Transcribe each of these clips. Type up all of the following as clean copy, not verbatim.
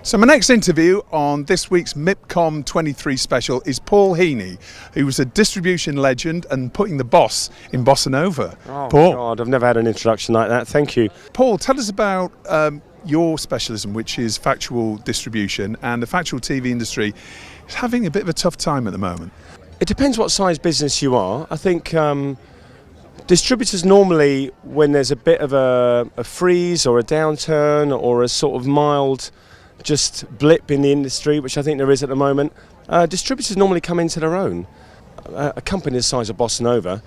So my next interview on this week's MIPCOM 23 special is Paul Heaney, who was a distribution legend and putting the boss in BossaNova. Oh, Paul. God, I've never had an introduction like that. Thank you. Paul, tell us about your specialism, which is factual distribution, and the factual TV industry is having a bit of a tough time at the moment. It depends what size business you are. I think distributors normally, when there's a bit of a freeze or a downturn or a sort of mild just blip in the industry, which I think there is at the moment, distributors normally come into their own. A company the size of BossaNova,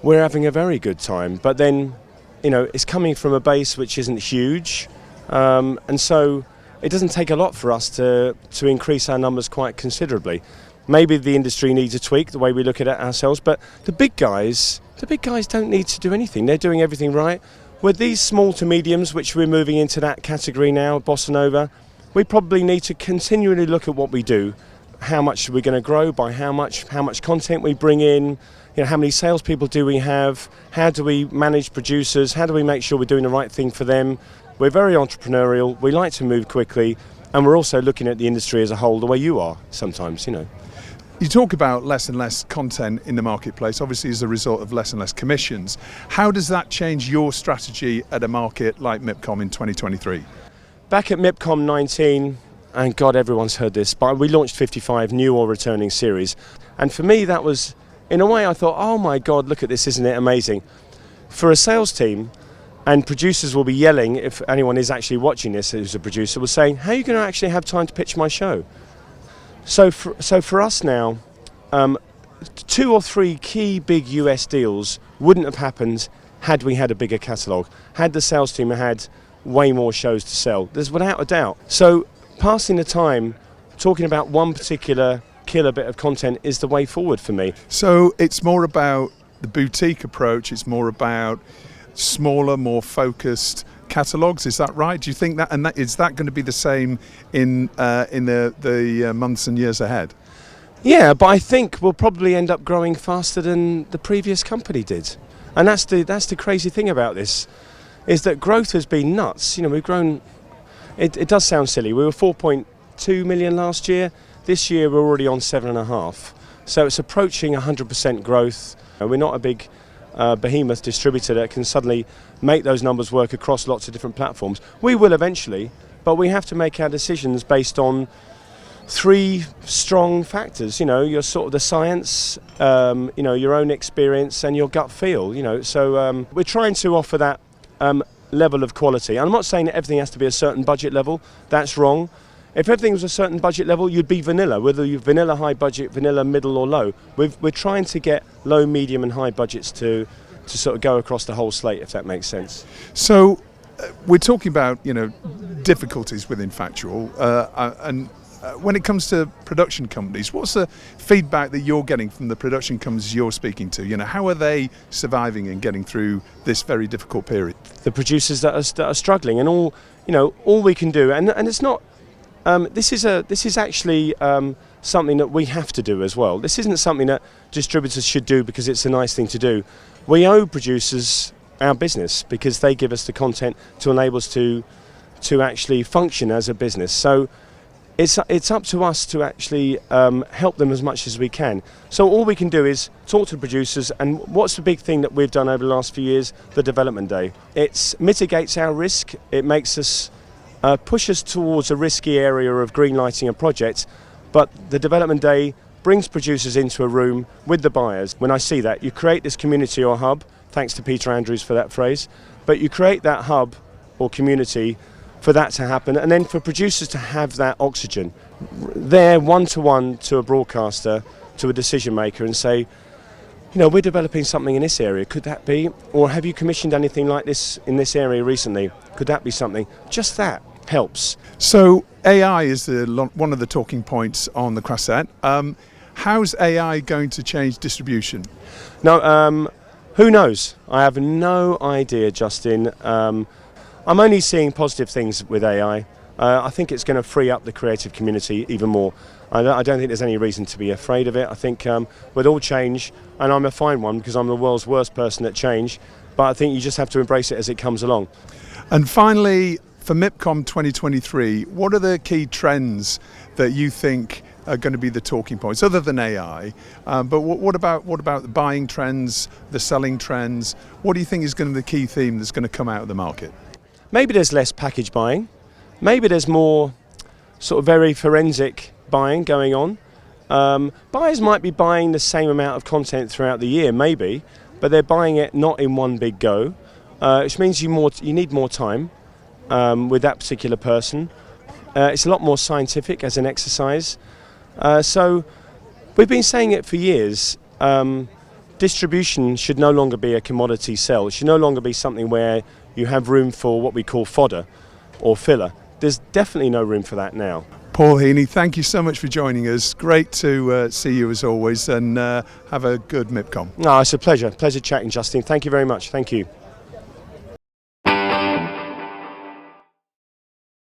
we're having a very good time, but then, you know, it's coming from a base which isn't huge, and so it doesn't take a lot for us to increase our numbers quite considerably. Maybe the industry needs a tweak, the way we look at it ourselves, but the big guys don't need to do anything. They're doing everything right. With these small to mediums, which we're moving into that category now, BossaNova, we probably need to continually look at what we do. How much are we going to grow by how much content we bring in, you know, how many salespeople do we have, how do we manage producers, how do we make sure we're doing the right thing for them. We're very entrepreneurial, we like to move quickly, and we're also looking at the industry as a whole the way you are sometimes, you know. You talk about less and less content in the marketplace, obviously as a result of less and less commissions. How does that change your strategy at a market like MIPCOM in 2023? Back at MIPCOM 19, and God, everyone's heard this, but we launched 55 new or returning series. And for me, that was, in a way, I thought, oh my God, look at this, isn't it amazing? For a sales team, and producers will be yelling, if anyone is actually watching this who's a producer, was saying, how are you going to actually have time to pitch my show? So for us now, 2 or 3 key big US deals wouldn't have happened had we had a bigger catalogue, had the sales team had way more shows to sell. There's without a doubt. So passing the time talking about one particular killer bit of content is the way forward for me. So it's more about the boutique approach, it's more about smaller, more focused catalogues, is that right? Do you think that, and is that going to be the same in the months and years ahead? Yeah, but I think we'll probably end up growing faster than the previous company did. And that's the crazy thing about this, is that growth has been nuts. You know, we've grown, it does sound silly, we were 4.2 million last year, this year we're already on 7.5. So it's approaching 100% growth. We're not a big behemoth distributor that can suddenly make those numbers work across lots of different platforms. We will eventually, but we have to make our decisions based on 3 strong factors, you know, your sort of the science, you know, your own experience and your gut feel, you know. So we're trying to offer that level of quality. And I'm not saying that everything has to be a certain budget level, that's wrong. If everything was a certain budget level, you'd be vanilla, whether you're vanilla high budget, vanilla middle or low. We're trying to get low, medium and high budgets to sort of go across the whole slate, if that makes sense. So we're talking about, you know, difficulties within factual, and when it comes to production companies, what's the feedback that you're getting from the production companies you're speaking to? You know, how are they surviving and getting through this very difficult period? The producers that are struggling, and all we can do, and it's not. This is actually something that we have to do as well. This isn't something that distributors should do because it's a nice thing to do. We owe producers our business because they give us the content to enable us to actually function as a business. So it's up to us to actually help them as much as we can. So all we can do is talk to the producers, and what's the big thing that we've done over the last few years? The development day. It mitigates our risk, it makes us push us towards a risky area of greenlighting a project, but the development day brings producers into a room with the buyers. When I see that, you create this community or hub, thanks to Peter Andrews for that phrase, but you create that hub or community for that to happen, and then for producers to have that oxygen there one-to-one to a broadcaster, to a decision maker, and say, you know, we're developing something in this area, could that be? Or have you commissioned anything like this in this area recently? Could that be something? Just that helps. So AI is one of the talking points on the Crasset. How's AI going to change distribution? No, who knows? I have no idea, Justin. I'm only seeing positive things with AI. I think it's going to free up the creative community even more. I don't think there's any reason to be afraid of it. I think with all change, and I'm a fine one because I'm the world's worst person at change, but I think you just have to embrace it as it comes along. And finally, For MIPCOM 2023, what are the key trends that you think are going to be the talking points, other than AI? But what about the buying trends, the selling trends? What do you think is going to be the key theme that's going to come out of the market? Maybe there's less package buying. Maybe there's more sort of very forensic buying going on. Buyers might be buying the same amount of content throughout the year, maybe, but they're buying it not in one big go, which means you need more time with that particular person. It's a lot more scientific as an exercise. So we've been saying it for years. Distribution should no longer be a commodity sell. It should no longer be something where you have room for what we call fodder or filler. There's definitely no room for that now. Paul Heaney, thank you so much for joining us. Great to see you as always, and have a good MIPCOM. No, it's a pleasure. Pleasure chatting, Justin. Thank you very much. Thank you.